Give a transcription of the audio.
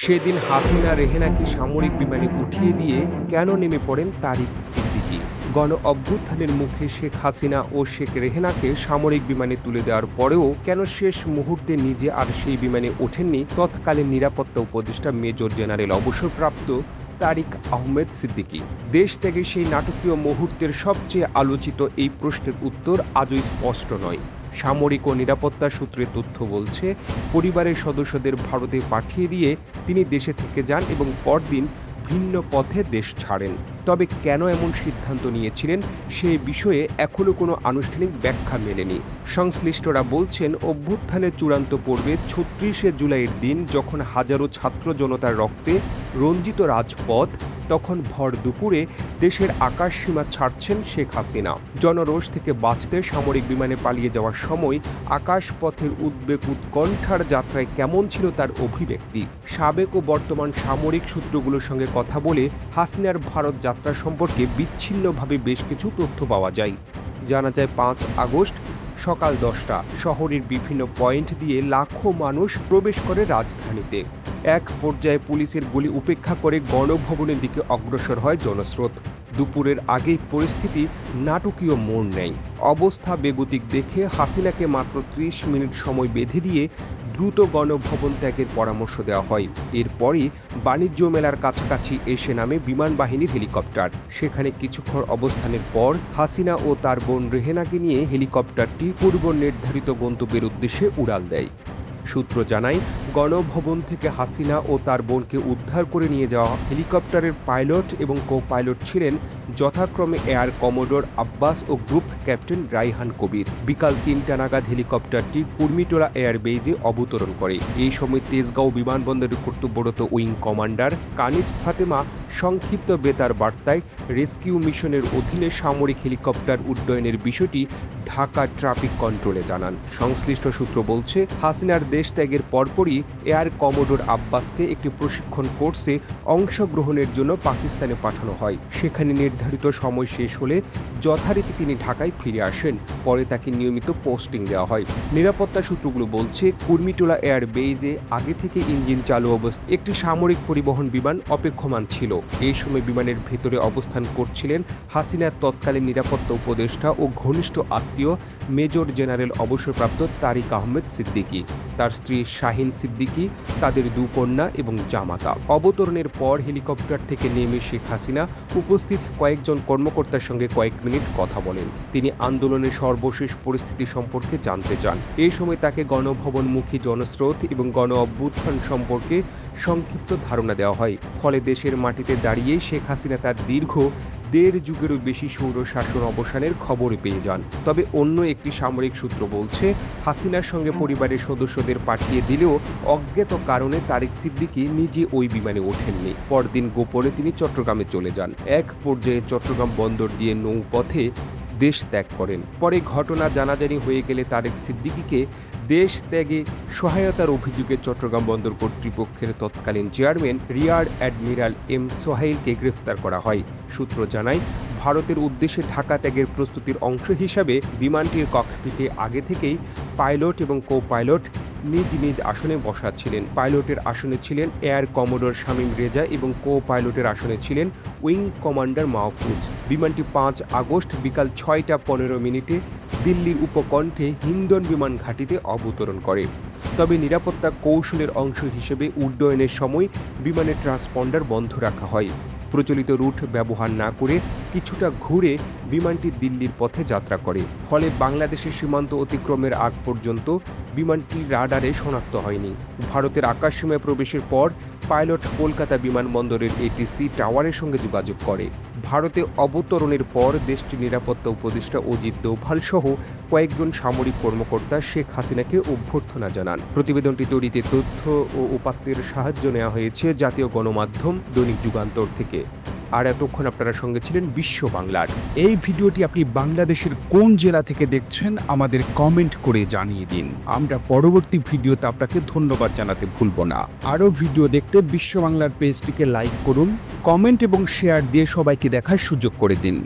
সেদিন হাসিনা রেহেনাকে সামরিক বিমানে উঠিয়ে দিয়ে কেন নেমে পড়েন তারিক সিদ্দিকী? গণ অভ্যুত্থানের মুখে শেখ হাসিনা ও শেখ রেহেনাকে সামরিক বিমানে তুলে দেওয়ার পরেও কেন শেষ মুহূর্তে নিজে আর সেই বিমানে ওঠেননি তৎকালীন নিরাপত্তা উপদেষ্টা মেজর জেনারেল অবসরপ্রাপ্ত তারিক আহমেদ সিদ্দিকী? দেশ থেকে সেই নাটকীয় মুহূর্তের সবচেয়ে আলোচিত এই প্রশ্নের উত্তর আজও স্পষ্ট নয়। সামরিক ও নিরাপত্তা সূত্রের তথ্য বলছে, পরিবারের সদস্যদের ভারতে পাঠিয়ে দিয়ে তিনি দেশে থেকে যান এবং পরদিন ভিন্ন পথে দেশ ছাড়েন। তবে কেন এমন সিদ্ধান্ত নিয়েছিলেন সে বিষয়ে এখনও কোনো আনুষ্ঠানিক ব্যাখ্যা মেলেনি। সংশ্লিষ্টরা বলছেন, অভ্যুত্থানের চূড়ান্ত পর্বে ৩৬শে জুলাইয়ের দিন যখন হাজারো ছাত্র জনতার রক্তে রঞ্জিত রাজপথ, তখন ভর দুপুরে দেশের আকাশসীমা ছাড়ছেন শেখ হাসিনা। জনরোষ থেকে বাঁচতে সামরিক বিমানে পালিয়ে যাওয়ার সময় আকাশপথের উদ্বেগ উৎকণ্ঠার যাত্রায় কেমন ছিল তার অভিব্যক্তি। সাবেক ও বর্তমান সামরিক সূত্রগুলোর সঙ্গে কথা বলে হাসিনার ভারত যাত্রা সম্পর্কে বিচ্ছিন্নভাবে বেশ কিছু তথ্য পাওয়া যায়। জানা যায় ৫ আগস্ট সকাল ১০টা শহরের বিভিন্ন পয়েন্ট দিয়ে লাখো মানুষ প্রবেশ করে রাজধানীতে। এক পর্যায়ে পুলিশের গুলি উপেক্ষা করে গণভবনের দিকে অগ্রসর হয় জনস্রোত। দুপুরের আগেই পরিস্থিতি নাটকীয় মোড় নেয়। অবস্থা বেগতিক দেখে হাসিনাকে মাত্র ৩০ মিনিট সময় বেঁধে দিয়ে দ্রুত গণভবন ত্যাগের পরামর্শ দেওয়া হয়। এরপরই বাণিজ্য মেলার কাছাকাছি এসে নামে বিমান বাহিনীর হেলিকপ্টার। সেখানে কিছুক্ষণ অবস্থানের পর হাসিনা ও তার বোন রেহেনাকে নিয়ে হেলিকপ্টারটি পূর্ব নির্ধারিত গন্তব্যের উদ্দেশ্যে উড়াল দেয়। সূত্র জানায়, গণভবন থেকে হাসিনা ও তার বোনকে উদ্ধার করে নিয়ে যাওয়া হেলিকপ্টারের পাইলট এবং কো পাইলট ছিলেন যথাক্রমে এয়ার কমোডোর আব্বাস ও গ্রুপ ক্যাপ্টেন রাইহান কবির। বিকাল ৩টা নাগাদ হেলিকপ্টারটি কুর্মিটোলা এয়ারবেজে অবতরণ করে। এই সময় তেজগাঁও বিমানবন্দরের কর্তব্যরত উইং কমান্ডার কানিস ফাতেমা সংক্ষিপ্ত বেতার বার্তায় রেস্কিউ মিশনের অধীনে সামরিক হেলিকপ্টার উড্ডয়নের বিষয়টি ঢাকা ট্রাফিক কন্ট্রোলে জানান। সংশ্লিষ্ট সূত্র বলছে, হাসিনার দেশ ত্যাগের পরপরই এয়ার কমোডোর আব্বাসকে একটি প্রশিক্ষণ কোর্সে অংশগ্রহণের জন্য পাকিস্তানে পাঠানো হয়। সেখানে নির্ধারিত সময় শেষ হলে যথারীতি তিনি ঢাকায় ফিরে আসেন। পরে তাকে নিয়মিত পোস্টিং দেওয়া হয়। নিরাপত্তা সূত্রগুলো বলছে, কুর্মিটোলা এয়ার বেইজে আগে থেকে ইঞ্জিন চালু অবস্থায় একটি সামরিক পরিবহন বিমান অপেক্ষমান ছিল। এই সময় বিমানের ভেতরে অবস্থান করছিলেন হাসিনার তৎকালীন নিরাপত্তা উপদেষ্টা ও ঘনিষ্ঠ আত্মীয় মেজর জেনারেল অবসরপ্রাপ্ত তারিক আহমেদ সিদ্দিকী, তার স্ত্রী শাহিন সিদ্দিকী, তাদের ২ কন্যা এবং জামাতা। অবতরণের পর হেলিকপ্টার থেকে নেমে শেখ হাসিনা উপস্থিত কয়েকজন কর্মকর্তার সঙ্গে কয়েক মিনিট কথা বলেন। তিনি আন্দোলনের সর্বশেষ পরিস্থিতি সম্পর্কে জানতে চান। এই সময় তাকে গণভবনমুখী জনস্রোত এবং গণ অভ্যুত্থান সম্পর্কে সংক্ষিপ্ত ধারণা দেওয়া হয়। ফলে দেশের মাটিতে দাঁড়িয়ে শেখ হাসিনা তার দীর্ঘ ১.৫ যুগেরও বেশি সৌর শাসন অবসানের খবর পেয়ে যান। তবে অন্য একটি সামরিক সূত্র বলছে, হাসিনার সঙ্গে পরিবারের সদস্যদের পাঠিয়ে দিলেও অজ্ঞাত কারণে তারিক সিদ্দিকী নিজে ওই বিমানে ওঠেননি। পরদিন গোপনে তিনি চট্টগ্রামে চলে যান। এক পর্যায়ে চট্টগ্রাম বন্দর দিয়ে নৌপথে দেশ ত্যাগ করেন। পরে ঘটনা জানাজানি হয়ে গেলে তারিক সিদ্দিকীকে দেশ ত্যাগে সহায়তার অভিযোগে চট্টগ্রাম বন্দর কর্তৃপক্ষের তৎকালীন চেয়ারম্যান রিয়ার অ্যাডমিরাল এম সোহাইলকে গ্রেফতার করা হয়। সূত্র জানায়, ভারতের উদ্দেশ্যে ঢাকা ত্যাগের প্রস্তুতির অংশ হিসাবে বিমানটির ককপিটে আগে থেকেই পাইলট এবং কো পাইলট নিজ নিজ আসনে বসা ছিলেন। পাইলটের আসনে ছিলেন এয়ার কমোডোর শামীম রেজা এবং কো পাইলটের আসনে ছিলেন উইং কমান্ডার মাহফুজ। বিমানটি ৫ আগস্ট বিকাল ৬টা ১৫ মিনিটে দিল্লির উপকণ্ঠে হিন্দন বিমান ঘাঁটিতে অবতরণ করে। তবে নিরাপত্তা কৌশলের অংশ হিসেবে উড্ডয়নের সময় বিমানের ট্রান্সপন্ডার বন্ধ রাখা হয়। প্রচলিত রুট ব্যবহার না করে কিছুটা ঘুরে বিমানটি দিল্লির পথে যাত্রা করে। ফলে বাংলাদেশের সীমান্ত অতিক্রমের আগ পর্যন্ত বিমানটি রাডারে শনাক্ত হয়নি। ভারতের আকাশসীমায় প্রবেশের পর পাইলট কলকাতা বিমানবন্দরের এটিসি টাওয়ারের সঙ্গে যোগাযোগ করে। ভারতে অবতরণের পর দেশটির নিরাপত্তা উপদেষ্টা অজিত দোভাল সহ কয়েকজন সামরিক কর্মকর্তা শেখ হাসিনাকে অভ্যর্থনা জানান। প্রতিবেদনটি তৈরিতে তথ্য ও উপাত্তের সাহায্য নেওয়া হয়েছে জাতীয় গণমাধ্যম দৈনিক যুগান্তর থেকে। আর এতক্ষণ আপনারা সঙ্গে ছিলেন বিশ্ব বাংলার। এই ভিডিওটি আপনি বাংলাদেশের কোন জেলা থেকে দেখছেন আমাদের কমেন্ট করে জানিয়ে দিন। আমরা পরবর্তী ভিডিওতে আপনাকে ধন্যবাদ জানাতে ভুলব না। আরও ভিডিও দেখতে বিশ্ব বাংলার পেজটিকে লাইক করুন, কমেন্ট এবং শেয়ার দিয়ে সবাইকে দেখার সুযোগ করে দিন।